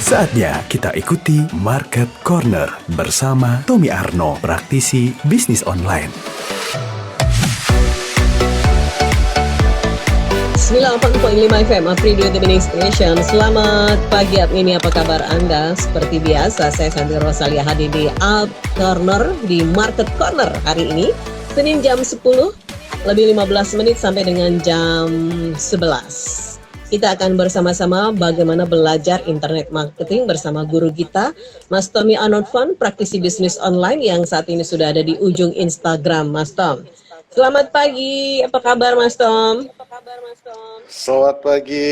Saatnya kita ikuti Market Corner bersama Tommy Arno, praktisi bisnis online. 98.5 FM, Apridio The Winning Station. Selamat pagi, ini apa kabar Anda? Seperti biasa, saya Santi Rosalia hadir di Alt Corner, di Market Corner hari ini, Senin jam 10, lebih 15 menit sampai dengan jam 11. Kita akan bersama-sama bagaimana belajar internet marketing bersama guru kita, Mas Tommy Arnoldvan, praktisi bisnis online yang saat ini sudah ada di ujung Instagram, Mas Tom. Selamat pagi, apa kabar Mas Tom? Selamat pagi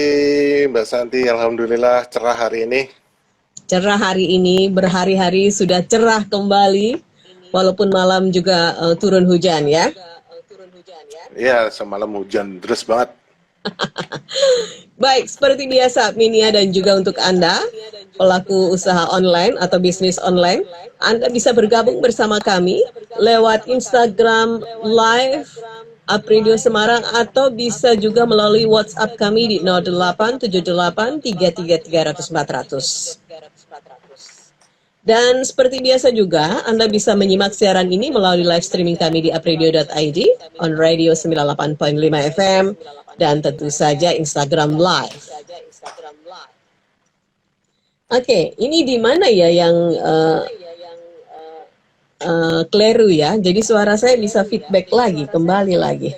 Mbak Santi, Alhamdulillah cerah hari ini. Cerah hari ini, berhari-hari sudah cerah kembali, walaupun malam juga turun hujan ya? Iya, semalam hujan deras banget. Baik, seperti biasa Minia dan juga untuk Anda, pelaku usaha online atau bisnis online, Anda bisa bergabung bersama kami lewat Instagram Live Apridio Semarang atau bisa juga melalui WhatsApp kami di 0878 333 400. Dan seperti biasa juga, Anda bisa menyimak siaran ini melalui live streaming kami di apridio.id, on radio 98.5 FM, dan tentu saja Instagram Live. Oke, ini di mana ya yang keliru ya? Jadi suara saya bisa feedback lagi, kembali lagi.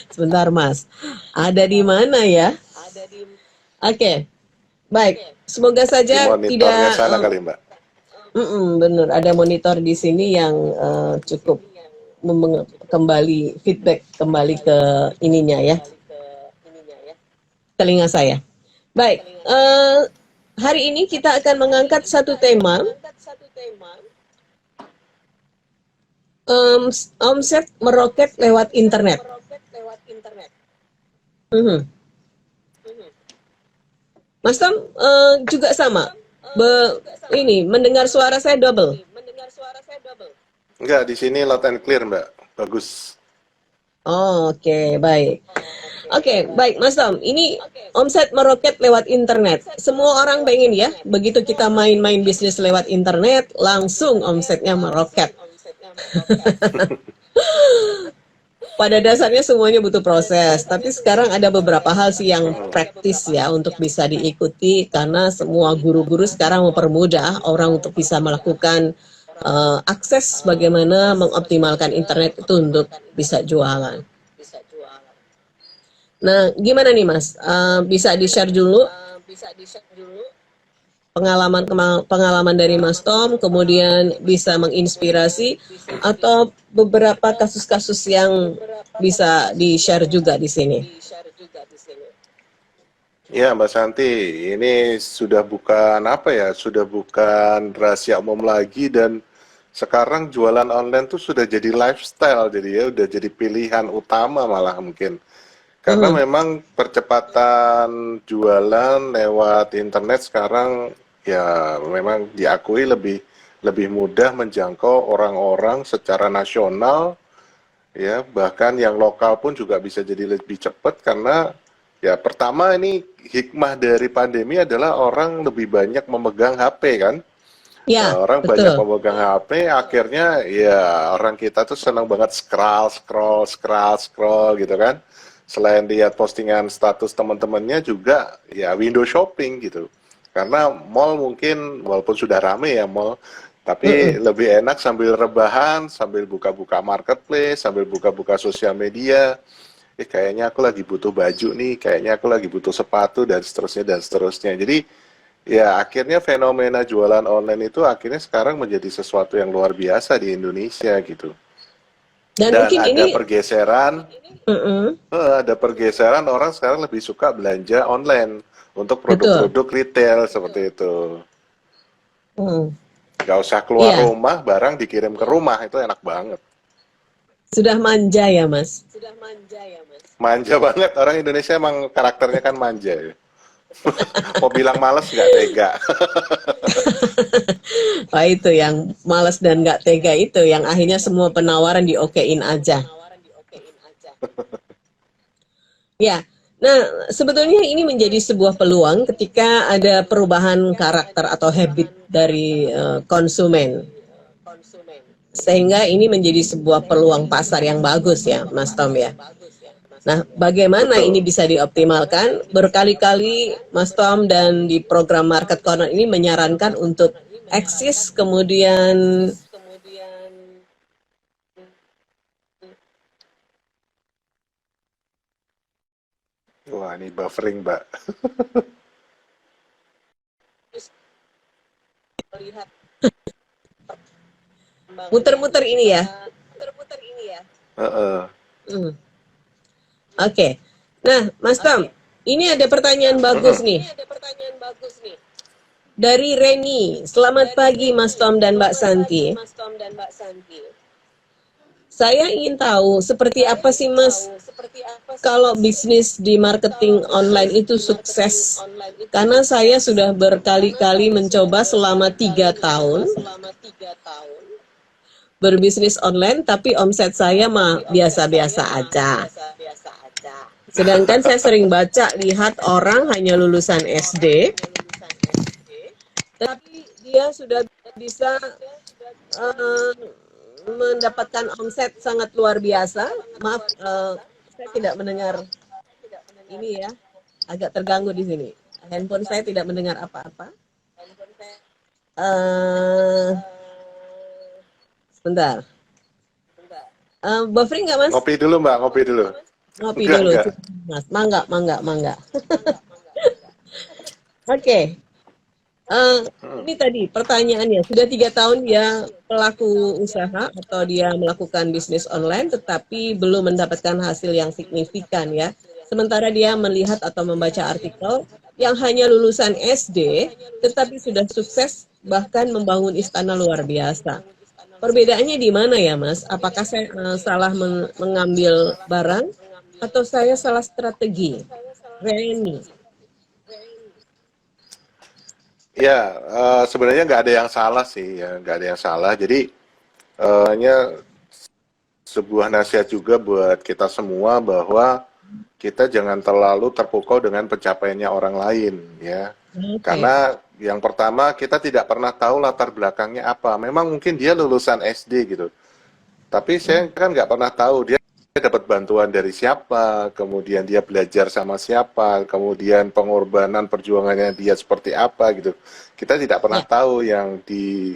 Sebentar Mas, ada di mana ya? Oke. Baik, semoga saja tidak sana kali Mbak. Benar, ada monitor di sini yang cukup kembali feedback kembali ke ininya ya, telinga saya. Baik, hari ini kita akan mengangkat satu tema, omset meroket lewat internet. Mas Tom juga sama. Ini mendengar suara saya double. Enggak, di sini loud and clear Mbak. Bagus. Oh, oke, baik. Oke, baik Mas Tom. Ini omset meroket lewat internet. Semua orang pengen ya, begitu kita main-main bisnis lewat internet, langsung omsetnya meroket. Pada dasarnya semuanya butuh proses, tapi sekarang ada beberapa hal sih yang praktis ya untuk bisa diikuti karena semua guru-guru sekarang mempermudah orang untuk bisa melakukan akses bagaimana mengoptimalkan internet itu untuk bisa jualan. Nah, gimana nih Mas? Bisa di-share dulu pengalaman dari Mas Tom, kemudian bisa menginspirasi atau beberapa kasus-kasus yang bisa di-share juga di sini. Ya Mbak Santi, ini sudah bukan sudah bukan rahasia umum lagi dan sekarang jualan online tuh sudah jadi lifestyle, jadi ya udah jadi pilihan utama malah mungkin. Karena memang percepatan jualan lewat internet sekarang ya memang diakui lebih mudah menjangkau orang-orang secara nasional ya, bahkan yang lokal pun juga bisa jadi lebih cepat karena ya pertama ini hikmah dari pandemi adalah orang lebih banyak memegang HP kan. Ya, Orang betul. banyak memegang HP, akhirnya ya orang kita tuh senang banget scroll gitu kan. Selain lihat postingan status teman-temannya juga ya window shopping gitu. Karena mall mungkin walaupun sudah rame ya mall, tapi lebih enak sambil rebahan, sambil buka-buka marketplace, sambil buka-buka sosial media. Kayaknya aku lagi butuh baju nih, kayaknya aku lagi butuh sepatu dan seterusnya dan seterusnya. Jadi ya akhirnya fenomena jualan online itu akhirnya sekarang menjadi sesuatu yang luar biasa di Indonesia gitu. Dan mungkin ada ini pergeseran orang sekarang lebih suka belanja online untuk produk-produk retail seperti itu. Gak usah keluar rumah, barang dikirim ke rumah, itu enak banget. Sudah manja ya Mas? Manja banget, orang Indonesia emang karakternya kan manja ya. Mau bilang males nggak tega. Wah, itu yang malas dan nggak tega itu yang akhirnya semua penawaran diokein aja. Ya, Nah, sebetulnya ini menjadi sebuah peluang ketika ada perubahan karakter atau habit dari konsumen. Sehingga ini menjadi sebuah peluang pasar yang bagus ya, Mas Tom ya. Nah, bagaimana ini Betul. bisa dioptimalkan? Berkali-kali Mas Tom dan di program Market Corner ini menyarankan untuk eksis, kemudian Wah, ini buffering, Mbak. muter-muter ini ya. Heeh. Hmm. Oke. Nah, Mas Tom, ini ada pertanyaan bagus Mm-mm. nih. Dari Reni. Selamat pagi Mas Tom dan Mbak Santi. Saya ingin tahu seperti apa sih Mas kalau bisnis di marketing online itu sukses? Karena saya sudah berkali-kali mencoba selama 3 tahun berbisnis online, tapi omset saya mah biasa-biasa aja. Sedangkan saya sering baca, lihat orang hanya lulusan SD, tapi dia sudah bisa eh, mendapatkan omset sangat luar biasa. Maaf, saya tidak mendengar ini ya, agak terganggu di sini. Handphone saya tidak mendengar apa-apa. Eh, Sebentar. Buffering nggak Mas? Ngopi dulu, Mbak, ngopi dulu. Ngopi Enggak, dulu, enggak. Mas. Mangga, mangga, mangga. Oke. Eh, ini tadi pertanyaannya, sudah 3 tahun dia pelaku usaha atau dia melakukan bisnis online tetapi belum mendapatkan hasil yang signifikan ya. Sementara dia melihat atau membaca artikel yang hanya lulusan SD tetapi sudah sukses bahkan membangun istana luar biasa. Perbedaannya di mana ya Mas? Apakah saya salah mengambil barang atau saya salah strategi? Reni. Ya, sebenarnya nggak ada yang salah sih, ya, nggak ada yang salah. Jadi, hanya sebuah nasihat juga buat kita semua bahwa kita jangan terlalu terpukau dengan pencapaiannya orang lain, ya. Oke. Karena yang pertama kita tidak pernah tahu latar belakangnya apa. Memang mungkin dia lulusan SD gitu, tapi saya kan nggak pernah tahu dia dapat bantuan dari siapa, kemudian dia belajar sama siapa, kemudian pengorbanan perjuangannya dia seperti apa gitu. Kita tidak pernah Ya. tahu yang di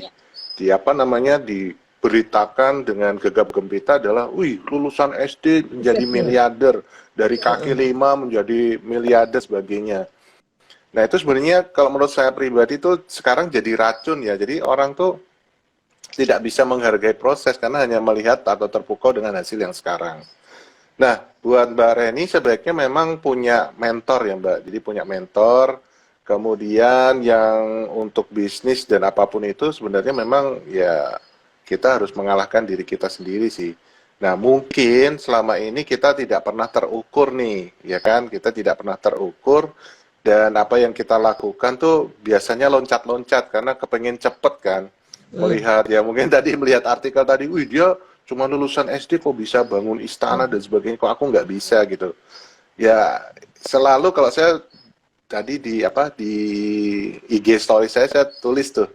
apa namanya diberitakan dengan gegap gempita adalah, wih lulusan SD menjadi Suksesnya. miliarder, dari kaki Heeh. lima menjadi miliarder sebagainya. Nah itu sebenarnya kalau menurut saya pribadi itu sekarang jadi racun ya. Jadi orang tuh tidak bisa menghargai proses karena hanya melihat atau terpukau dengan hasil yang sekarang. Nah, buat Mbak Reni sebaiknya memang punya mentor ya Mbak. Jadi punya mentor, kemudian yang untuk bisnis dan apapun itu sebenarnya memang ya kita harus mengalahkan diri kita sendiri sih. Nah, mungkin selama ini kita tidak pernah terukur nih, ya kan? Kita tidak pernah terukur dan apa yang kita lakukan tuh biasanya loncat-loncat karena kepengen cepet kan. Hmm. Melihat ya mungkin tadi melihat artikel tadi, wih dia cuma lulusan SD kok bisa bangun istana dan sebagainya, kok aku nggak bisa gitu. Ya selalu kalau saya tadi di apa di IG story saya tulis tuh,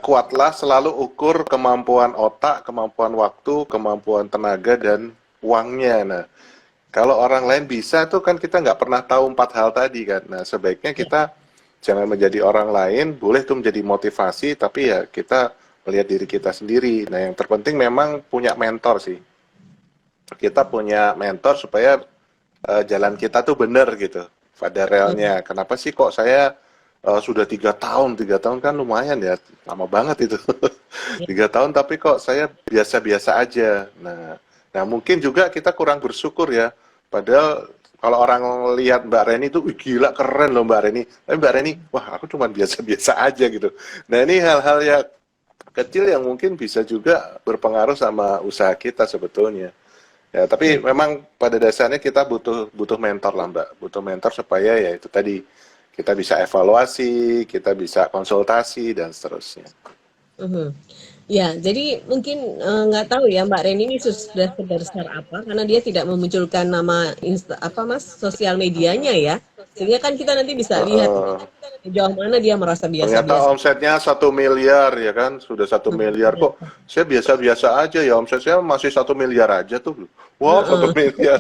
kuatlah selalu ukur kemampuan otak, kemampuan waktu, kemampuan tenaga dan uangnya. Nah, kalau orang lain bisa tuh kan kita nggak pernah tahu 4 hal tadi kan. Nah, sebaiknya Ya. kita jangan menjadi orang lain, boleh tuh menjadi motivasi, tapi ya kita melihat diri kita sendiri. Nah, yang terpenting memang punya mentor sih. Kita punya mentor supaya jalan kita tuh bener gitu, pada Hmm. realnya. Kenapa sih kok saya sudah 3 tahun, 3 tahun kan lumayan ya, lama banget itu. Ya. 3 tahun tapi kok saya biasa-biasa aja. Nah mungkin juga kita kurang bersyukur ya. Padahal kalau orang lihat Mbak Reni itu, wih gila keren loh Mbak Reni. Tapi Mbak Reni, wah aku cuma biasa-biasa aja gitu. Nah ini hal-hal yang kecil yang mungkin bisa juga berpengaruh sama usaha kita sebetulnya. Ya, tapi Ya. memang pada dasarnya kita butuh butuh mentor lah Mbak, butuh mentor supaya ya itu tadi kita bisa evaluasi, kita bisa konsultasi dan seterusnya. Mhm. Ya, jadi mungkin nggak tahu ya Mbak Reni ini sudah sebesar apa karena dia tidak memunculkan nama apa Mas sosial medianya ya. Sehingga kan kita nanti bisa lihat Heeh. sejauh mana dia merasa Ternyata biasa-biasa. omsetnya 1 miliar ya kan, sudah 1 miliar kok. Saya biasa-biasa aja ya, omset saya masih 1 miliar aja tuh. Wow, satu Heeh. miliar.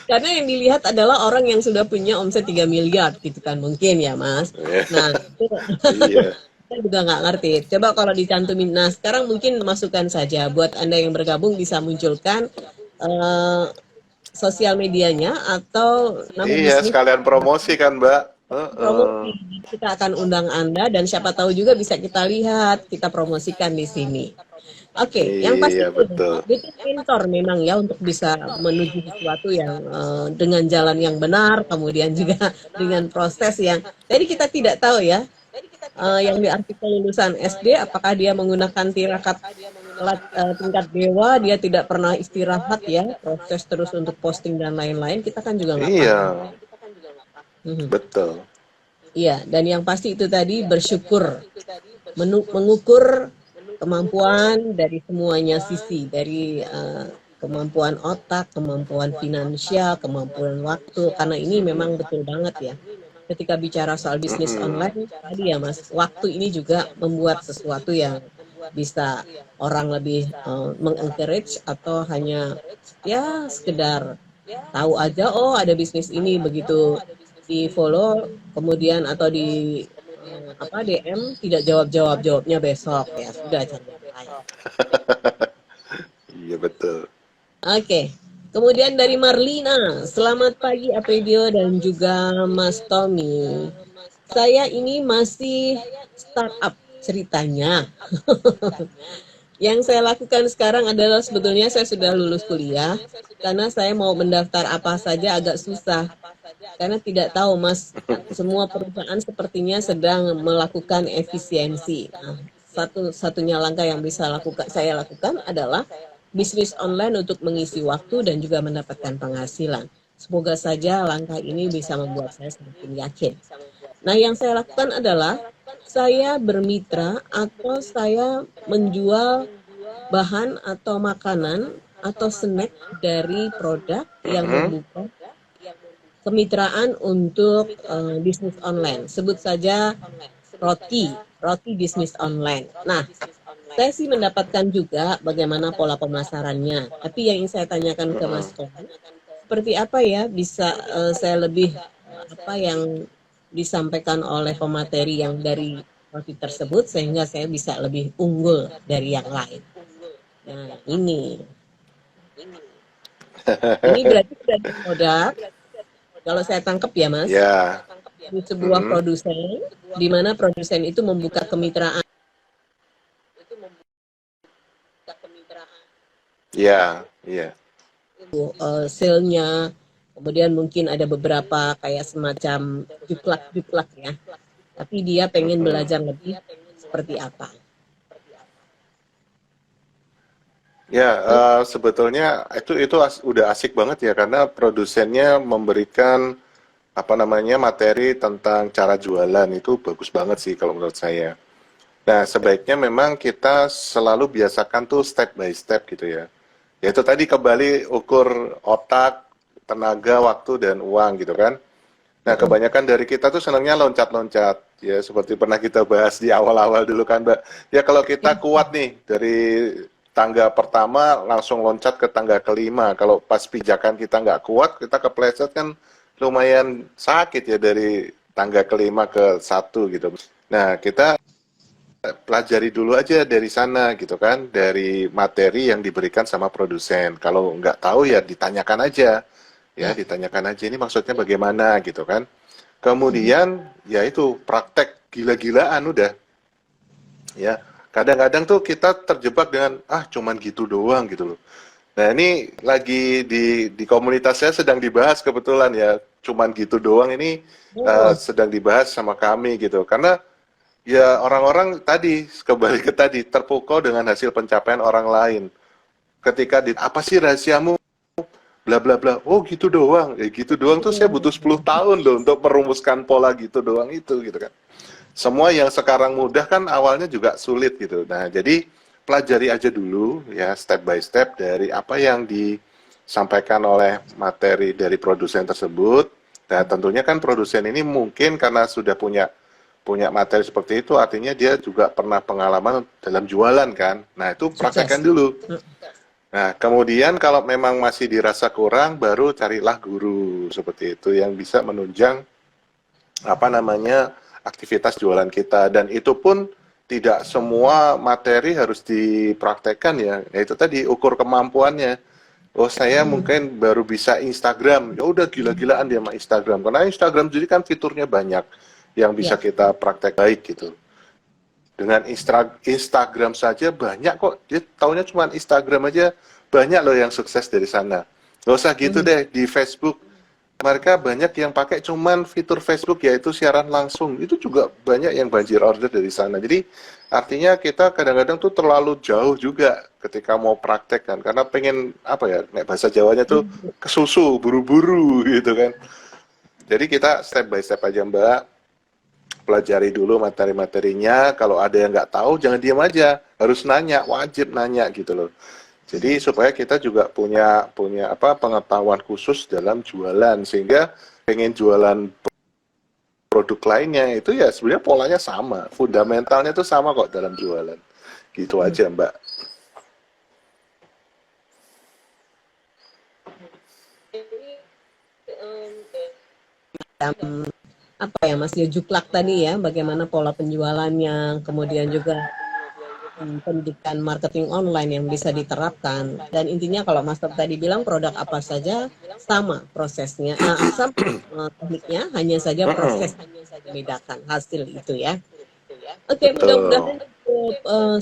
Karena yang dilihat adalah orang yang sudah punya omset 3 miliar gitu kan mungkin ya Mas. Nah, itu Iya. saya juga nggak ngerti. Coba kalau dicantumin. Nah, sekarang mungkin masukkan saja buat Anda yang bergabung bisa munculkan eh, sosial medianya atau nama Iya, bisnis sekalian promosi kan, Mbak. Heeh. promosi. Kita akan undang Anda dan siapa tahu juga bisa kita lihat, kita promosikan di sini. Oke, yang pasti Iya, betul. butuh mentor memang ya untuk bisa menuju sesuatu yang dengan jalan yang benar, kemudian juga dengan proses yang. Jadi kita tidak tahu ya, yang di artikel lulusan SD, apakah dia menggunakan tirakat tingkat dewa, dia tidak pernah istirahat ya, proses terus untuk posting dan lain-lain, kita kan juga nggak paham. Iya, Mhm. betul. Iya, dan yang pasti itu tadi bersyukur, mengukur kemampuan dari semuanya sisi, dari kemampuan otak, kemampuan finansial, kemampuan waktu, karena ini memang betul banget ya. Ketika bicara soal bisnis Mm-mm. online, tadi ya Mas, waktu ini juga membuat sesuatu yang bisa orang lebih mengencourage atau hanya ya sekedar tahu aja oh ada bisnis ini begitu di follow kemudian atau di apa DM tidak jawabnya besok ya sudah cari yang lain. Iya, betul. Oke. Kemudian dari Marlina, selamat pagi Apridio dan juga Mas Tommy. Saya ini masih startup ceritanya. Yang saya lakukan sekarang adalah sebetulnya saya sudah lulus kuliah karena saya mau mendaftar apa saja agak susah karena tidak tahu Mas semua perusahaan sepertinya sedang melakukan efisiensi. Nah, satu-satunya langkah yang bisa saya lakukan adalah bisnis online untuk mengisi waktu dan juga mendapatkan penghasilan. Semoga saja langkah ini bisa membuat saya semakin yakin. Nah, yang saya lakukan adalah saya bermitra atau saya menjual bahan atau makanan atau snack dari produk yang Mm-mm. membuka kemitraan untuk bisnis online. Sebut saja roti, roti bisnis online. Nah, saya sih mendapatkan juga bagaimana pola pemasarannya. Tapi yang ingin saya tanyakan ke Mas Mm-mm. Tommy, seperti apa ya bisa saya lebih apa yang disampaikan oleh pemateri yang dari roti tersebut sehingga saya bisa lebih unggul dari yang lain. Nah, ini berarti sudah ada produk. Kalau saya tangkap ya, Mas, Ya. di sebuah Mm-mm. produsen, di mana produsen itu membuka kemitraan Ya, iya. sale-nya, kemudian mungkin ada beberapa kayak semacam juklak-juklak ya. Tapi dia pengen Mm-mm. belajar lebih seperti apa. Ya, Oh, sebetulnya itu udah asik banget ya karena produsennya memberikan apa namanya materi tentang cara jualan itu bagus banget sih kalau menurut saya. Nah, sebaiknya memang kita selalu biasakan tuh step by step gitu ya. Yaitu tadi kembali ukur otak, tenaga, waktu, dan uang gitu kan. Nah, mm-mm, kebanyakan dari kita tuh senangnya loncat-loncat. Ya, seperti pernah kita bahas di awal-awal dulu kan, Mbak. Ya, kalau ya, kita kuat nih, dari tangga pertama langsung loncat ke tangga kelima. Kalau pas pijakan kita nggak kuat, kita kepleset kan lumayan sakit ya dari tangga kelima ke satu gitu. Nah, kita pelajari dulu aja dari sana gitu kan, dari materi yang diberikan sama produsen. Kalau nggak tahu ya ditanyakan aja, ya ya. ditanyakan aja ini maksudnya bagaimana gitu kan. Mhm. Kemudian ya itu praktek gila-gilaan udah, ya. Kadang-kadang tuh kita terjebak dengan cuman gitu doang gitu loh. Nah ini lagi di komunitas saya sedang dibahas kebetulan ya, cuman gitu doang ini Oh, sedang dibahas sama kami gitu, karena ya orang-orang tadi kembali ke tadi terpukau dengan hasil pencapaian orang lain. Ketika apa sih rahasiamu? Bla bla bla. Oh gitu doang. Gitu doang tuh saya butuh 10 tahun loh untuk merumuskan pola gitu doang itu gitu kan. semua yang sekarang mudah kan awalnya juga sulit gitu. Nah, jadi pelajari aja dulu ya step by step dari apa yang disampaikan oleh materi dari produsen tersebut. Dan tentunya kan produsen ini mungkin karena sudah punya materi seperti itu, artinya dia juga pernah pengalaman dalam jualan kan. Nah, itu praktekkan Sukses. dulu. Nah, kemudian kalau memang masih dirasa kurang, baru carilah guru seperti itu yang bisa menunjang apa namanya aktivitas jualan kita. Dan itu pun tidak semua materi harus dipraktekkan ya. Nah, itu tadi ukur kemampuannya. Oh, saya mungkin baru bisa Instagram. Ya udah gila-gilaan dia sama Instagram. Karena Instagram jadi kan fiturnya banyak yang bisa Ya. kita praktek baik gitu. Dengan Instagram saja banyak kok. Dia taunya cuma Instagram aja banyak loh yang sukses dari sana. Gak usah gitu deh di Facebook. Mereka banyak yang pakai cuman fitur Facebook yaitu siaran langsung. Itu juga banyak yang banjir order dari sana. Jadi artinya kita kadang-kadang tuh terlalu jauh juga ketika mau praktek kan. Karena pengen apa ya, nek bahasa Jawanya tuh kesusu, buru-buru gitu kan. Jadi kita step by step aja Mbak. Pelajari dulu materi-materinya, kalau ada yang nggak tahu jangan diam aja, harus nanya, wajib nanya gitu loh. Jadi supaya kita juga punya apa pengetahuan khusus dalam jualan, sehingga pengen jualan produk lainnya itu ya sebenarnya polanya sama, fundamentalnya itu sama kok dalam jualan. Gitu aja Mbak. Apa ya Mas ya, juklak tadi ya, bagaimana pola penjualannya, kemudian juga pendidikan marketing online yang bisa diterapkan. Dan intinya kalau Mas tadi bilang produk apa saja sama prosesnya, sama tekniknya, hanya saja proses membedakan hasil itu ya. Oke, mudah-mudahan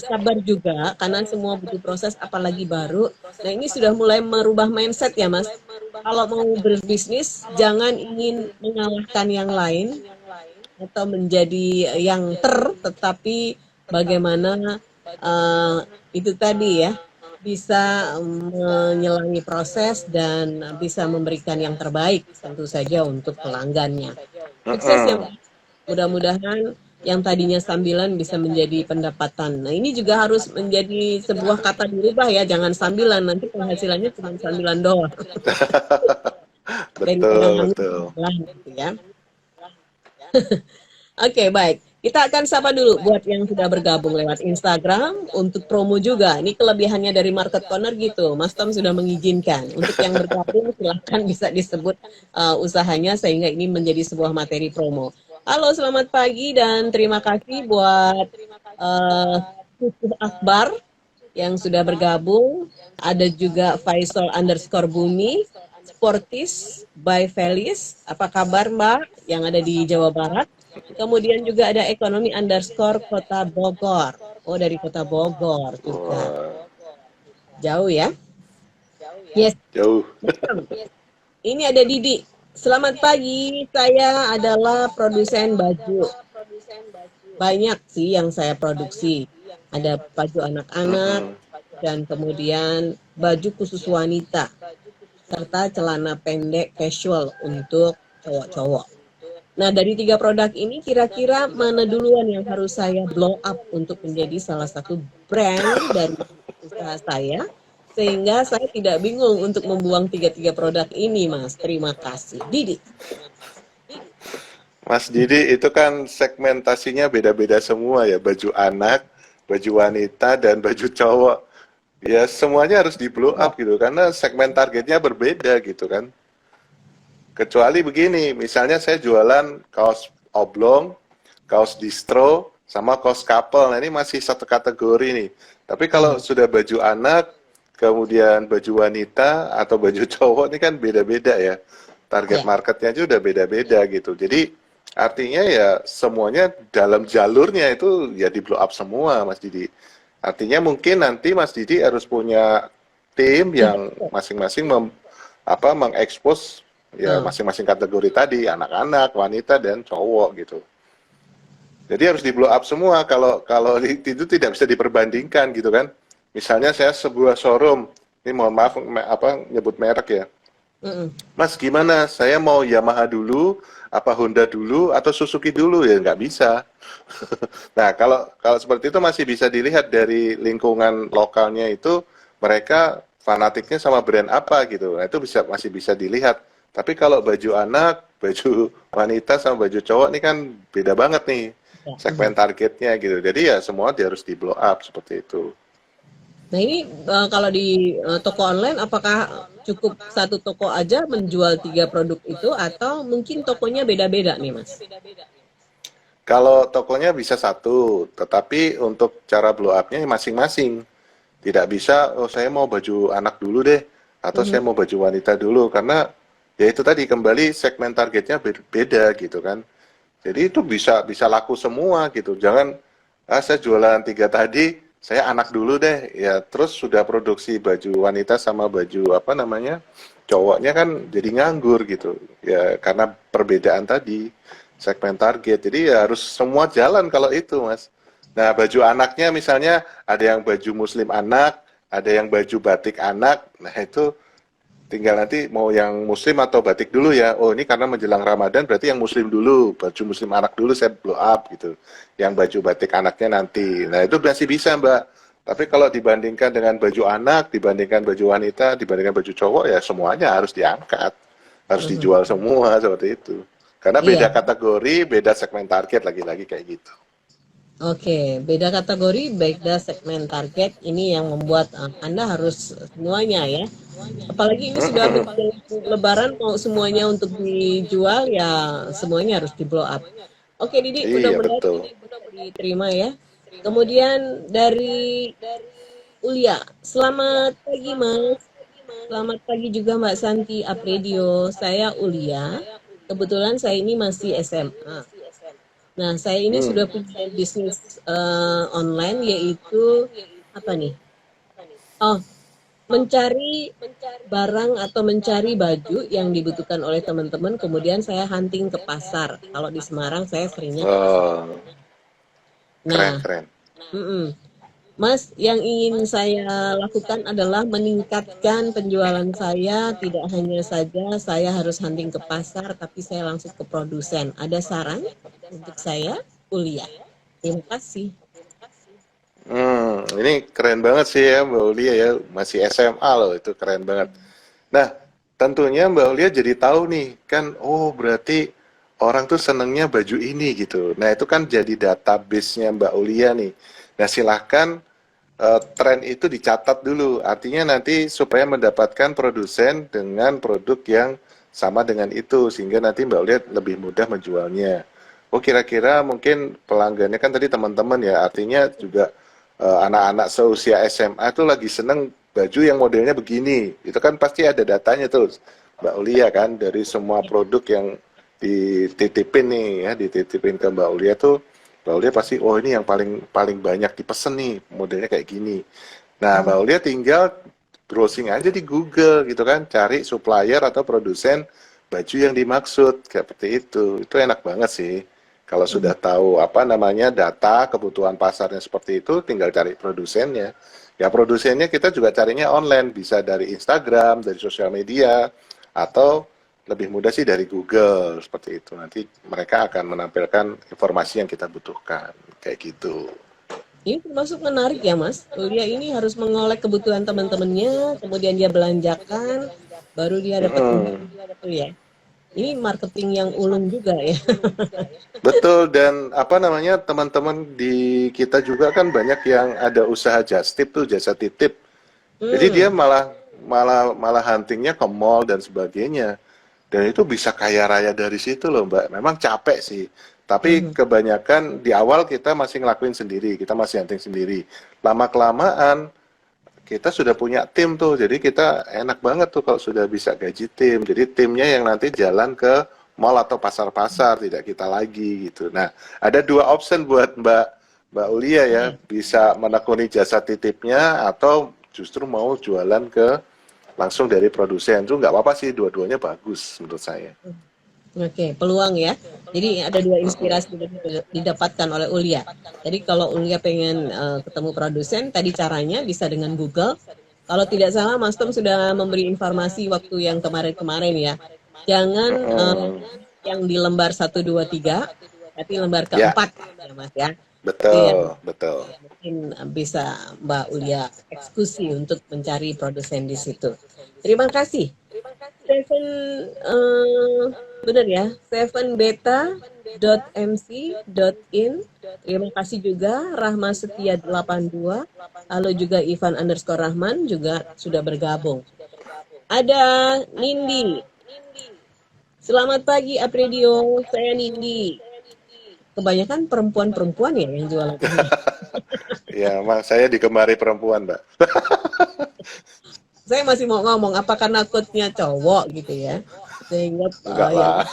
sabar juga karena semua butuh proses apalagi baru. Nah, ini sudah mulai merubah mindset ya, Mas. Kalau mau berbisnis jangan ingin mengalahkan yang lain atau menjadi yang tetapi bagaimana itu tadi ya bisa menyelangi proses dan bisa memberikan yang terbaik tentu saja untuk pelanggannya. Sukses ya, Mas. Mudah-mudahan yang tadinya sambilan bisa menjadi pendapatan. Nah, ini juga harus menjadi sebuah kata dirubah ya, jangan sambilan, nanti penghasilannya cuma sambilan doang. Betul. Gitu ya. Oke, baik. Kita akan sapa dulu buat yang sudah bergabung lewat Instagram untuk promo juga. Ini kelebihannya dari Market Corner gitu. Mas Tom sudah mengizinkan. Untuk yang bergabung silahkan bisa disebut usahanya sehingga ini menjadi sebuah materi promo. Halo, selamat pagi dan terima kasih buat Susuh Akbar yang sudah bergabung. Ada juga Faisal _Bumi, Sportis by Felis. Apa kabar Mbak yang ada di Jawa Barat? Kemudian juga ada Ekonomi _Kota Bogor. Oh, dari Kota Bogor juga. Jauh ya? Yes. Jauh. Ini ada Didi. Selamat pagi, saya adalah produsen baju. Banyak sih yang saya produksi. Ada baju anak-anak dan kemudian baju khusus wanita serta celana pendek casual untuk cowok-cowok. Nah, dari 3 produk ini kira-kira mana duluan yang harus saya blow up untuk menjadi salah satu brand dari usaha saya? Sehingga saya tidak bingung untuk membuang 3 produk ini, Mas. Terima kasih. Didi. Mas Didi, itu kan segmentasinya beda-beda semua ya. Baju anak, baju wanita, dan baju cowok. Ya semuanya harus di blow up gitu. Karena segmen targetnya berbeda gitu kan. Kecuali begini, misalnya saya jualan kaos oblong, kaos distro, sama kaos couple. Nah ini masih satu kategori nih. Tapi kalau sudah baju anak, kemudian baju wanita atau baju cowok ini kan beda-beda ya. Target marketnya aja udah beda-beda gitu. Jadi artinya ya semuanya dalam jalurnya itu ya di blow up semua Mas Didi. Artinya mungkin nanti Mas Didi harus punya tim yang masing-masing mengekspos ya masing-masing kategori tadi, anak-anak, wanita dan cowok gitu. Jadi harus di blow up semua. Kalau itu tidak bisa diperbandingkan gitu kan. Misalnya saya sebuah showroom, ini mohon maaf nyebut merek ya. Mm-mm. Mas gimana? Saya mau Yamaha dulu, apa Honda dulu, atau Suzuki dulu? Ya nggak bisa. Nah, kalau kalau seperti itu masih bisa dilihat dari lingkungan lokalnya itu mereka fanatiknya sama brand apa gitu. Nah, itu masih bisa dilihat. Tapi kalau baju anak, baju wanita sama baju cowok ini kan beda banget nih Ya. segmen targetnya gitu. Jadi ya semua harus di blow up seperti itu. Nah ini kalau di toko online apakah cukup satu toko aja menjual 3 produk itu atau mungkin tokonya beda-beda nih Mas? Kalau tokonya bisa satu, tetapi untuk cara blow up-nya masing-masing. Tidak bisa, oh saya mau baju anak dulu deh, atau Mhm. saya mau baju wanita dulu, karena ya itu tadi kembali segmen targetnya beda gitu kan. Jadi itu bisa bisa laku semua gitu. Jangan saya jualan 3 tadi, saya anak dulu deh. Ya terus sudah produksi baju wanita sama baju apa namanya cowoknya kan jadi nganggur gitu. Ya karena perbedaan tadi segmen target. Jadi ya harus semua jalan kalau itu Mas. Nah baju anaknya misalnya ada yang baju muslim anak, ada yang baju batik anak. Nah itu tinggal nanti mau yang muslim atau batik dulu ya. Oh ini karena menjelang Ramadan berarti yang muslim dulu, baju muslim anak dulu saya blow up gitu. Yang baju batik anaknya nanti. Nah itu masih bisa Mbak. Tapi kalau dibandingkan dengan baju anak, dibandingkan baju wanita, dibandingkan baju cowok ya semuanya harus diangkat. Harus Mhm. dijual semua seperti itu. Karena beda Iya, kategori, beda segmen target lagi-lagi kayak gitu. oke. Beda kategori, beda segmen target. Ini yang membuat Anda harus semuanya ya. Apalagi ini sudah menjelang Lebaran, mau semuanya untuk dijual ya semuanya harus di blow up. Oke Didi, Iya mudah-mudahan betul. ini bisa diterima ya. Kemudian dari Ulia, selamat pagi Mas. Selamat pagi juga Mbak Santi Apredio. Saya Ulia. Kebetulan saya ini masih SMA. Nah, saya ini Hmm. sudah punya bisnis online yaitu apa nih? Oh, mencari barang atau mencari baju yang dibutuhkan oleh teman-teman, kemudian saya hunting ke pasar. Kalau di Semarang saya seringnya ke pasar. Oh, keren Nah, keren. mm-mm. Mas, yang ingin saya lakukan adalah meningkatkan penjualan saya. Tidak hanya saja saya harus hunting ke pasar, tapi saya langsung ke produsen. Ada saran untuk saya, Ulia? Terima kasih. Ini keren banget sih ya Mbak Ulia ya, masih SMA loh, itu keren banget. Nah, tentunya Mbak Ulia jadi tahu nih, kan, oh berarti orang tuh senengnya baju ini gitu. Nah, itu kan jadi database-nya Mbak Ulia nih. Nah, silahkan tren itu dicatat dulu. Artinya nanti supaya mendapatkan produsen dengan produk yang sama dengan itu, sehingga nanti Mbak Ulia lebih mudah menjualnya. Oh, kira-kira mungkin pelanggannya kan tadi teman-teman ya, artinya juga anak-anak seusia SMA itu lagi seneng baju yang modelnya begini. Itu kan pasti ada datanya tuh, Mbak Ulia kan, dari semua produk yang dititipin nih ya, dititipin ke Mbak Ulia tuh, Mbak Ulia pasti, oh ini yang paling paling banyak dipesen nih, modelnya kayak gini. Nah, Mbak Ulia tinggal browsing aja di Google gitu kan, cari supplier atau produsen baju yang dimaksud, kayak seperti itu. Itu enak banget sih. Kalau sudah tahu apa namanya data kebutuhan pasarnya seperti itu, tinggal cari produsennya. Ya produsennya kita juga carinya online, bisa dari Instagram, dari sosial media, atau lebih mudah sih dari Google seperti itu. Nanti mereka akan menampilkan informasi yang kita butuhkan, kayak gitu. Ini termasuk menarik ya Mas. Ulia ini harus mengolek kebutuhan teman-temannya, kemudian dia belanjakan, baru dia dapat untung Mm-mm. itu ya. Ini marketing yang ulung juga ya. Betul, dan apa namanya teman-teman di kita juga kan banyak yang ada usaha just tip tuh, jasa titip. Jadi dia Hmm. malah malah malah huntingnya ke mall dan sebagainya. Dan itu bisa kaya raya dari situ loh Mbak. Memang capek sih. Tapi Mhm. kebanyakan di awal kita masih ngelakuin sendiri, kita masih hunting sendiri. Lama-kelamaan kita sudah punya tim tuh, jadi kita enak banget tuh kalau sudah bisa gaji tim. Jadi timnya yang nanti jalan ke mall atau pasar-pasar, tidak kita lagi gitu. Nah, ada dua option buat Mbak Ulia ya, Iya. bisa menekuni jasa titipnya atau justru mau jualan ke langsung dari produsen. Itu nggak apa-apa sih, dua-duanya bagus menurut saya. Oke, peluang ya. Jadi ada dua inspirasi yang didapatkan oleh Ulia. Jadi kalau Ulia pengen ketemu produsen, tadi caranya bisa dengan Google. Kalau tidak salah, Mas Tom sudah memberi informasi waktu yang kemarin-kemarin ya. Jangan Mm-mm. yang di lembar 1, 2, 3, tapi lembar Ya, keempat ya Mas ya. Itu yang betul, betul. mungkin bisa Mbak Ulia eksekusi untuk mencari produsen di situ. Terima kasih. Seven, benar ya, sevenbeta.mc.in. Terima kasih juga Rahma Setia 82. Halo juga Ivan_Rahman juga sudah bergabung. Ada Nindi. Selamat pagi Apredio, saya Nindi. Kebanyakan perempuan-perempuan ya yang jualan ini. Ya, emang saya digemari perempuan, Mbak. Saya masih mau ngomong apakah nakutnya cowok gitu ya. Sehingga Enggak yang lah.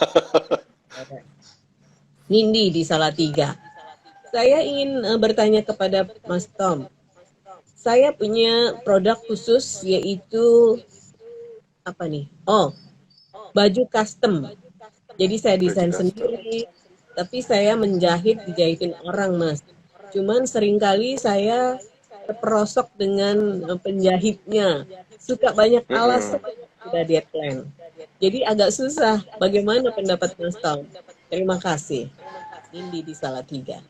Nindi di Salatiga. Saya ingin bertanya kepada Mas Tom. Saya punya produk khusus yaitu apa nih? Oh, baju custom. Jadi saya Baju desain custom. sendiri, tapi saya menjahit dijahitin orang, Mas. Cuman seringkali saya terperosok dengan penjahitnya. Suka banyak alasan Mm-mm. udah deadline. Jadi agak susah. Bagaimana pendapat Mas Tom? Terima kasih. Nindi di Salatiga.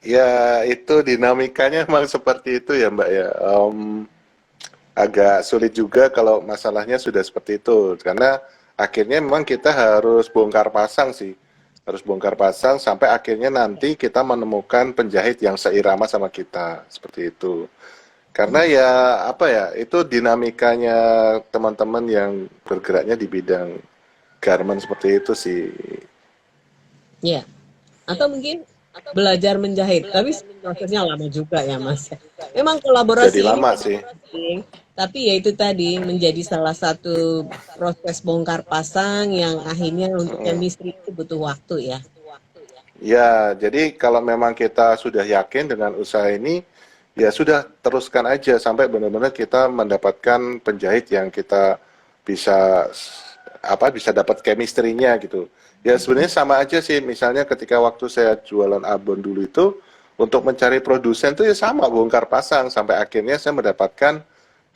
Ya, itu dinamikanya memang seperti itu ya, Mbak ya. Agak sulit juga kalau masalahnya sudah seperti itu, karena akhirnya memang kita harus bongkar pasang sih. Harus bongkar pasang sampai akhirnya nanti kita menemukan penjahit yang seirama sama kita, seperti itu. Karena ya apa ya, itu dinamikanya teman-teman yang bergeraknya di bidang garment seperti itu sih. Ya, atau mungkin belajar menjahit, tapi prosesnya lama juga ya Mas. Memang Jadi kolaborasi ini lama sih. penting, tapi ya itu tadi menjadi salah satu proses bongkar pasang yang akhirnya untuk chemistry itu butuh waktu ya. Ya, jadi kalau memang kita sudah yakin dengan usaha ini, ya sudah teruskan aja sampai benar-benar kita mendapatkan penjahit yang kita bisa bisa dapat chemistry-nya gitu. Ya sebenarnya sama aja sih, misalnya ketika waktu saya jualan abon dulu itu, untuk mencari produsen itu ya sama, bongkar pasang sampai akhirnya saya mendapatkan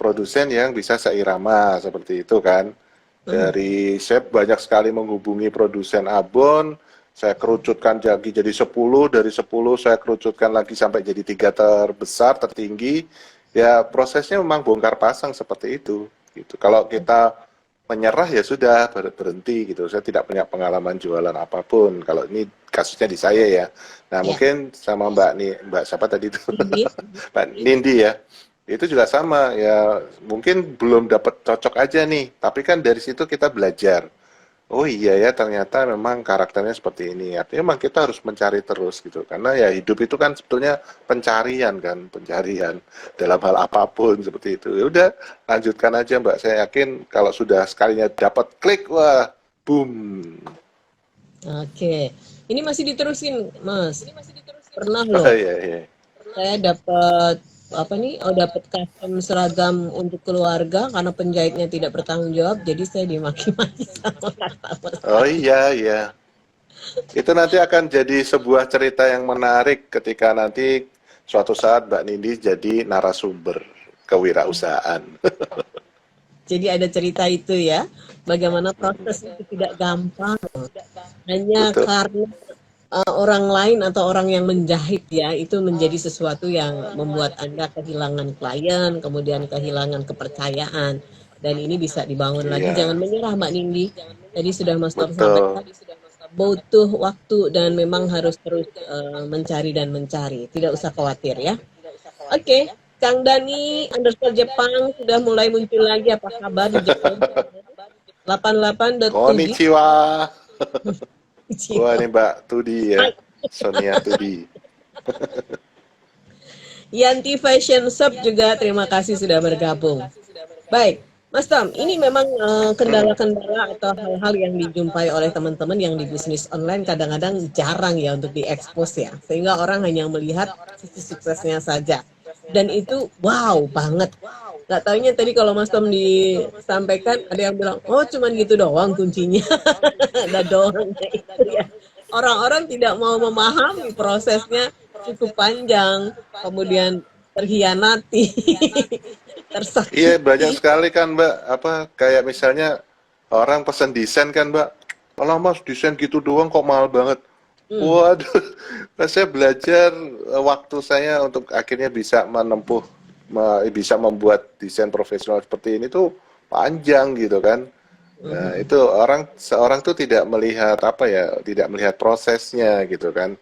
produsen yang bisa seirama seperti itu kan. Dari saya banyak sekali menghubungi produsen abon, saya kerucutkan jadi 10, dari 10 saya kerucutkan lagi sampai jadi 3 terbesar, tertinggi. Ya prosesnya memang bongkar pasang seperti itu. Gitu. Kalau kita menyerah ya sudah berhenti gitu. Saya tidak punya pengalaman jualan apapun. Kalau ini kasusnya di saya ya. Nah Ya, mungkin sama Mbak Mbak siapa tadi itu, Nindi. Mbak Nindi ya. Itu juga sama ya, mungkin belum dapat cocok aja nih, tapi kan dari situ kita belajar. Oh iya ya, ternyata memang karakternya seperti ini. Artinya memang kita harus mencari terus gitu. Karena ya hidup itu kan sebetulnya pencarian kan, pencarian dalam hal apapun seperti itu. Ya udah, lanjutkan aja Mbak. Saya yakin kalau sudah sekalinya dapat klik, wah, boom. Oke, ini masih diterusin Mas. Pernah Oh loh, iya iya. saya dapat apa nih? Oh, dapat custom seragam untuk keluarga karena penjahitnya tidak bertanggung jawab, jadi saya dimaki-maki sama customer Oh saya. iya iya. Itu nanti akan jadi sebuah cerita yang menarik ketika nanti suatu saat Mbak Nindi jadi narasumber kewirausahaan. Jadi ada cerita itu ya, bagaimana proses itu tidak gampang. Hanya Betul. karena orang lain atau orang yang menjahit ya, itu menjadi sesuatu yang membuat Anda kehilangan klien, kemudian kehilangan kepercayaan. Dan ini bisa dibangun lagi. Jangan Iya, menyerah Mbak Nindi. Tadi sudah Mas Tom betul. sampaikan, butuh waktu dan memang harus terus mencari dan mencari. Tidak usah khawatir ya. Oke, Kang Dani underscore Jepang sudah mulai muncul lagi. Apa kabar di Jepang? 88.7. Konnichiwa. Wah, ini Mbak Tudi ya. Hai, Sonia Tudi. Yanti Fashion Shop juga terima kasih sudah bergabung. Baik, Mas Tom, ini memang kendala-kendala atau hal-hal yang dijumpai oleh teman-teman yang di bisnis online kadang-kadang jarang ya untuk diekspos ya. Sehingga orang hanya melihat sisi suksesnya saja. Dan itu wow banget. Nggak taunya tadi kalau Mas Tom disampaikan ada yang bilang, oh cuman gitu doang kuncinya. Ada doangnya itu ya. Orang-orang tidak mau memahami prosesnya cukup panjang, kemudian terhianati. Iya, banyak tersakiti. sekali kan Mbak, apa kayak misalnya orang pesan desain kan Mbak, kalau Mas desain gitu doang kok mahal banget. Hmm. Waduh, pas saya belajar waktu saya untuk akhirnya bisa menempuh, bisa membuat desain profesional seperti ini tuh panjang gitu kan. Nah, Mhm. itu seorang tuh tidak melihat apa ya, tidak melihat prosesnya gitu kan.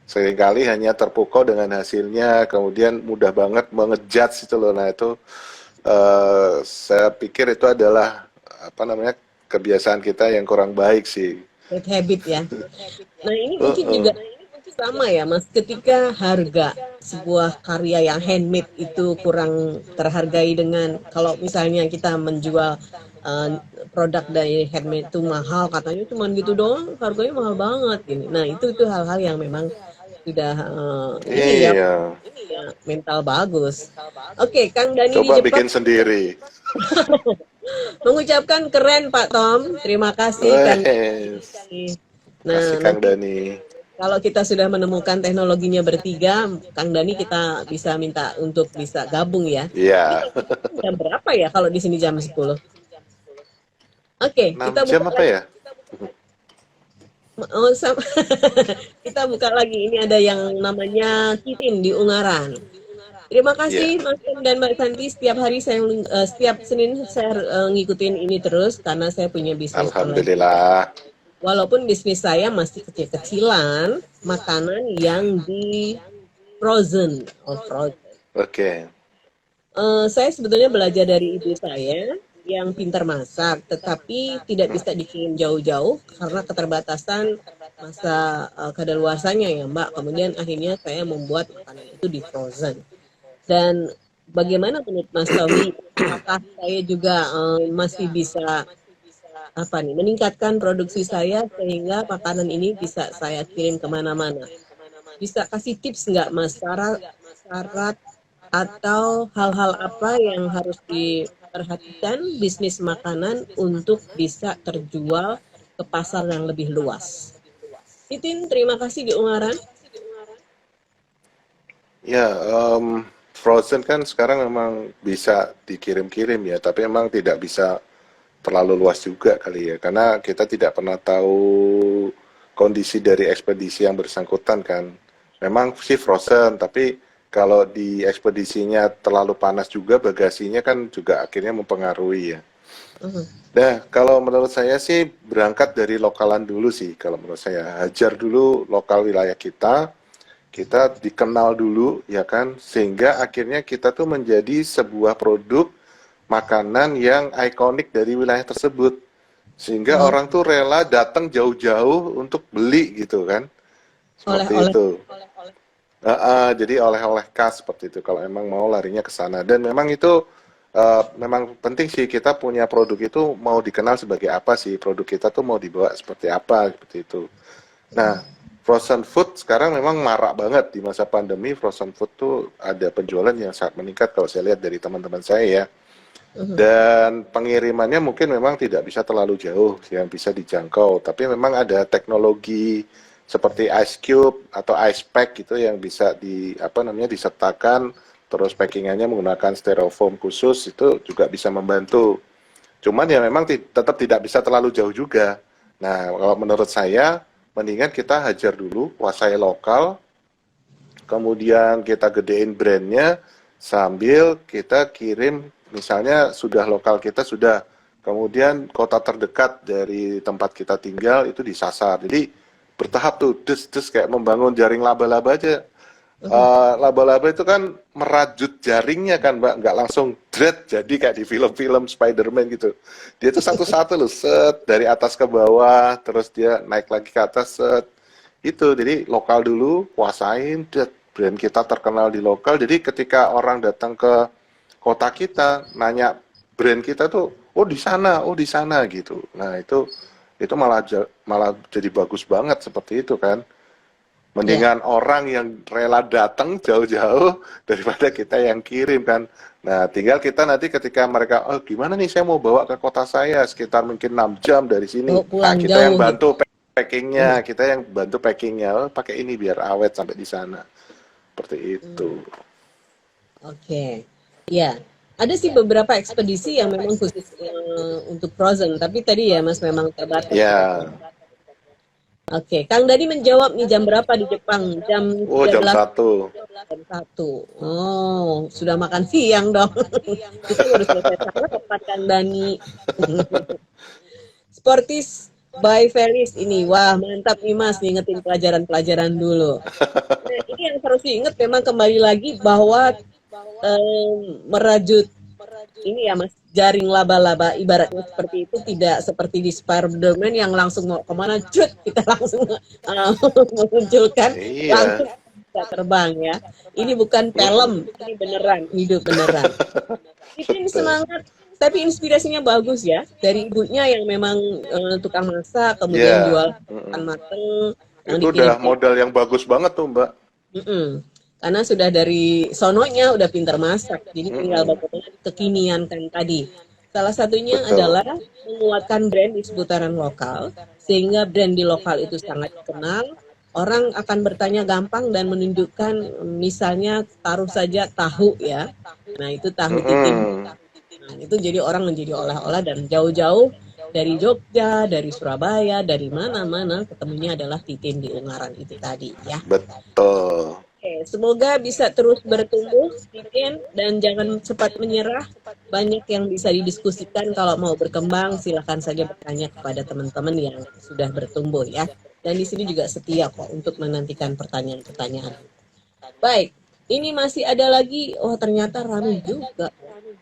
Seringkali hanya terpukau dengan hasilnya, kemudian mudah banget mengejudge itu loh. Nah, itu saya pikir itu adalah apa namanya kebiasaan kita yang kurang baik sih. Bad habit ya. Nah, ini mungkin juga Heeh. sama ya, Mas. Ketika harga sebuah karya yang handmade itu kurang terhargai dengan kalau misalnya kita menjual eh, produk dari handmade itu mahal, katanya cuma gitu doang, harganya mahal banget ini. Nah, itu hal-hal yang memang sudah ini ya, Iya, ya, mental bagus. Oke, Kang Dani di coba Jepang bikin sendiri. mengucapkan keren Pak Tom. Terima kasih Kang Wes, Dani. kasih Nah, Kang nanti Dani. kalau kita sudah menemukan teknologinya bertiga, Kang Dani kita bisa minta untuk bisa gabung ya. Ini Iya, jam berapa ya kalau di sini jam 10? Oke, 6 kita jam buka apa lagi. ya? Oh, kita buka lagi. Ini ada yang namanya Kitin di Ungaran. Terima Iya, kasih Mas Tom dan Mbak Santi. Setiap hari setiap Senin saya ngikutin ini terus karena saya punya bisnis online juga. Alhamdulillah. Walaupun bisnis saya masih kecil-kecilan, makanan yang di frozen, oh frozen. Oke. Saya sebetulnya belajar dari ibu saya yang pintar masak, tetapi tidak Hmm. bisa dikirim jauh-jauh karena keterbatasan masa kadaluarsanya ya Mbak. Kemudian akhirnya saya membuat makanan itu di frozen. Dan bagaimana menurut Mas Tommy? Apakah saya juga masih bisa apa nih meningkatkan produksi saya sehingga makanan ini bisa saya kirim kemana-mana? Bisa kasih tips nggak Mas syarat atau hal-hal apa yang harus diperhatikan bisnis makanan untuk bisa terjual ke pasar yang lebih luas? Titin, terima kasih di Ungaran. Ya, Frozen kan sekarang memang bisa dikirim-kirim ya, tapi memang tidak bisa terlalu luas juga kali ya, karena kita tidak pernah tahu kondisi dari ekspedisi yang bersangkutan kan. Memang sih frozen, tapi kalau di ekspedisinya terlalu panas juga, bagasinya kan juga akhirnya mempengaruhi ya. Mhm. Nah, kalau menurut saya sih berangkat dari lokalan dulu sih, kalau menurut saya. Hajar dulu lokal wilayah kita dikenal dulu ya kan, sehingga akhirnya kita tuh menjadi sebuah produk makanan yang ikonik dari wilayah tersebut. Sehingga Oh, orang tuh rela datang jauh-jauh untuk beli gitu kan. Seperti oleh-oleh. itu. Jadi oleh-oleh khas seperti itu kalau emang mau larinya ke sana. Dan memang itu memang penting sih kita punya produk itu mau dikenal sebagai apa sih, produk kita tuh mau dibawa seperti apa seperti itu. Nah, frozen food sekarang memang marak banget di masa pandemi. Frozen food tuh ada penjualan yang sangat meningkat kalau saya lihat dari teman-teman saya ya. Mhm. Dan pengirimannya mungkin memang tidak bisa terlalu jauh yang bisa dijangkau, tapi memang ada teknologi seperti ice cube atau ice pack gitu yang bisa di apa namanya disertakan, terus packingannya menggunakan styrofoam khusus itu juga bisa membantu. Cuman ya memang tetap tidak bisa terlalu jauh juga. Nah, kalau menurut saya mendingan kita hajar dulu, kuasai lokal, kemudian kita gedein brandnya sambil kita kirim, misalnya sudah lokal kita sudah, kemudian kota terdekat dari tempat kita tinggal itu disasar. Jadi bertahap tuh, des kayak membangun jaring laba-laba aja. Mhm. Laba-laba itu kan merajut jaringnya kan Mbak, nggak langsung dread jadi kayak di film-film Spider-Man gitu. Dia itu satu-satu loh, set dari atas ke bawah, terus dia naik lagi ke atas, set. Itu, jadi lokal dulu, kuasain, brand kita terkenal di lokal, jadi ketika orang datang ke kota kita, nanya brand kita tuh, oh di sana gitu. Nah itu malah jadi bagus banget seperti itu kan. Ya. Mendingan orang yang rela datang jauh-jauh daripada kita yang kirim kan. Nah, tinggal kita nanti ketika mereka, oh gimana nih saya mau bawa ke kota saya sekitar mungkin 6 jam dari sini. Bawa Nah, pulang kita yang jauh gitu. bantu Mhm. packingnya, kita yang bantu packingnya, oh, pakai ini biar awet sampai di sana. Seperti itu. Oke. Ya. Ada sih beberapa ekspedisi yang memang khusus untuk frozen, tapi tadi ya Mas memang terbatas ya. Ya, Oke, Kang Dadi menjawab nih jam berapa di Jepang? Jam oh jam 13 satu. jam 1. Oh, sudah makan siang dong. Kita baru selesai sarapan Kang Dani. Sportis by Felis ini. Wah, mantap nih Mas ngingetin pelajaran-pelajaran dulu. Nah, ini yang harus diingat memang kembali lagi bahwa merajut ini ya Mas, jaring laba-laba ibaratnya seperti itu, tidak seperti di Spider-Man yang langsung mau kemana cut kita langsung memunculkan Iya. langsung bisa terbang ya. Ini bukan film, ini beneran hidup beneran. Bikin Betul. semangat, tapi inspirasinya bagus ya dari ibunya yang memang tukang masak, kemudian Ya, jual ikan mateng yang itu udah dikirim. modal yang bagus banget tuh, Mbak. Mm-mm. Karena sudah dari sononya udah pintar masak, jadi tinggal Mm-mm. bagaimana kekinian kan tadi. Salah satunya Betul. adalah menguatkan brand di seputaran lokal, sehingga brand di lokal itu sangat dikenal. Orang akan bertanya gampang dan menunjukkan, misalnya taruh saja tahu ya. Nah itu tahu titim. Mm-mm. Nah, itu jadi orang menjadi olah-olah dan jauh-jauh dari Jogja, dari Surabaya, dari mana-mana ketemunya adalah titin di Ungaran itu tadi ya. Betul. Oke, semoga bisa terus bertumbuh, Titin, dan jangan cepat menyerah. Banyak yang bisa didiskusikan. Kalau mau berkembang, silakan saja bertanya kepada teman-teman yang sudah bertumbuh ya. Dan di sini juga setia kok untuk menantikan pertanyaan-pertanyaan. Baik, ini masih ada lagi. Oh, ternyata ramai juga.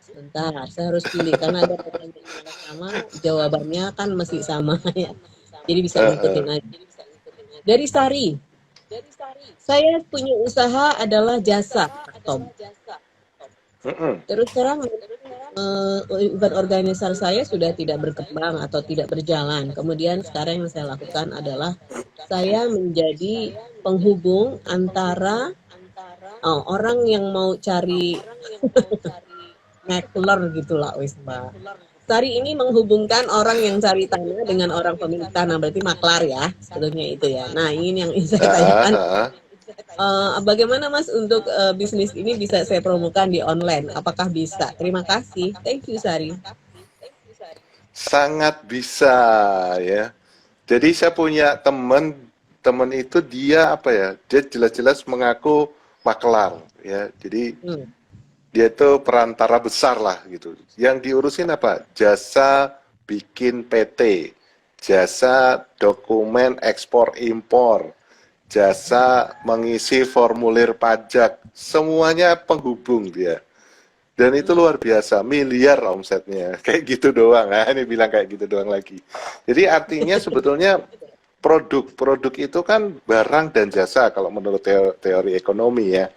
Sebentar, saya harus pilih karena ada pertanyaan yang sama, jawabannya kan masih sama ya. Jadi bisa ngikutin Uh-uh. aja. Dari Sari, saya punya usaha adalah jasa, Pak Tom. Mm-mm. Terus terang, event organizer saya sudah tidak berkembang atau tidak berjalan. Kemudian sekarang yang saya lakukan adalah saya menjadi penghubung antara orang yang mau cari makler gitulah, wis Mbak. Sari ini menghubungkan orang yang cari tanah dengan orang pemilik tanah, berarti maklar ya, sebetulnya itu ya. Nah, ini yang ingin saya Uh-uh. tanyakan. Uh-uh. Bagaimana Mas untuk bisnis ini bisa saya promokan di online? Apakah bisa? Terima kasih. Thank you Sari. Sangat bisa ya. Jadi saya punya teman itu dia apa ya? Dia jelas-jelas mengaku makelar ya. Jadi Hmm. dia itu perantara besar lah gitu. Yang diurusin apa? Jasa bikin PT, jasa dokumen ekspor impor, jasa mengisi formulir pajak, semuanya penghubung dia. Dan itu luar biasa, miliar omsetnya. Kayak gitu doang. Nah, ini bilang kayak gitu doang lagi. Jadi artinya sebetulnya produk itu kan barang dan jasa kalau menurut teori ekonomi ya.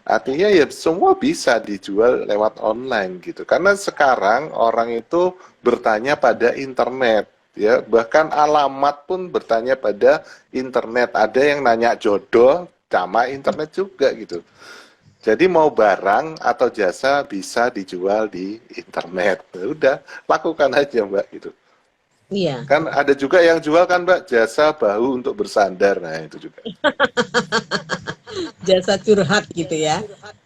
Artinya ya semua bisa dijual lewat online gitu. Karena sekarang orang itu bertanya pada internet ya, bahkan alamat pun bertanya pada internet. Ada yang nanya jodoh sama internet juga gitu. Jadi mau barang atau jasa bisa dijual di internet. Ya udah, lakukan aja Mbak gitu. Iya, Kan ada juga yang jual kan Mbak jasa bahu untuk bersandar. Nah, itu juga. jasa curhat gitu ya.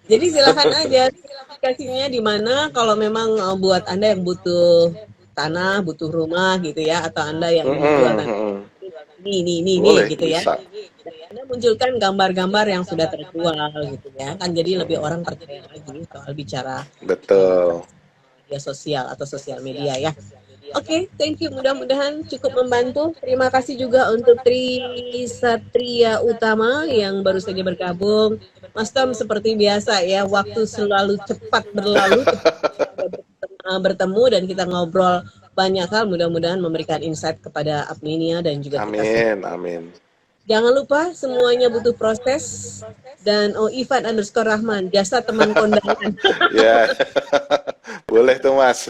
Jadi silakan aja aplikasinya di mana kalau memang buat Anda yang butuh tanah, butuh rumah gitu ya, atau Anda yang ingin jual tanah ini Boleh, gitu ya. bisa. Anda munculkan gambar-gambar yang sudah terjual gitu ya. Kan jadi lebih orang percaya lagi soal bicara Betul. media sosial atau sosial media ya. Oke, thank you. Mudah-mudahan cukup membantu. Terima kasih juga untuk Tri Satria Utama yang baru saja bergabung. Mas Tom, seperti biasa ya, waktu selalu cepat berlalu. Kita bertemu dan kita ngobrol banyak hal. Mudah-mudahan memberikan insight kepada Apminia dan juga kita semua. Amin, amin. Jangan lupa semuanya butuh proses. Dan Ivan_Rahman, jasa teman kondangan. Ya, boleh tuh Mas.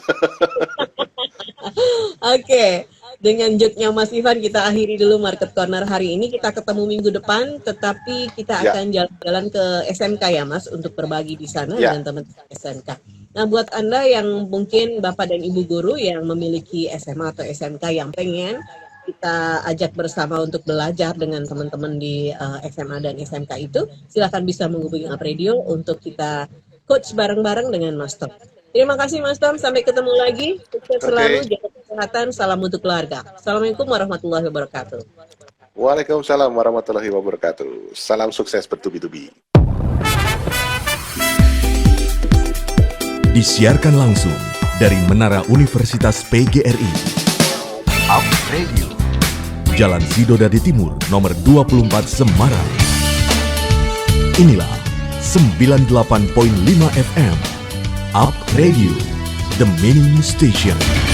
Oke, dengan joke-nya Mas Ivan kita akhiri dulu Market Corner hari ini. Kita ketemu minggu depan, tetapi kita Ya, akan jalan-jalan ke SMK ya Mas untuk berbagi di sana ya. dengan teman-teman SMK. Nah, buat Anda yang mungkin Bapak dan Ibu guru yang memiliki SMA atau SMK yang pengen kita ajak bersama untuk belajar dengan teman-teman di SMA dan SMK itu, silakan bisa menghubungi Apredio untuk kita coach bareng-bareng dengan Mas Tom. Terima kasih Mas Tom, sampai ketemu lagi. Sukses selalu, jaga kesehatan, salam untuk keluarga. Assalamualaikum warahmatullahi wabarakatuh. Waalaikumsalam warahmatullahi wabarakatuh. Salam sukses bertubi-tubi. Disiarkan langsung dari Menara Universitas PGRI. Up Radio. Jalan Sidodadi Timur, nomor 24 Semarang. Inilah 98.5 FM. Up Radio, the Meaning Station.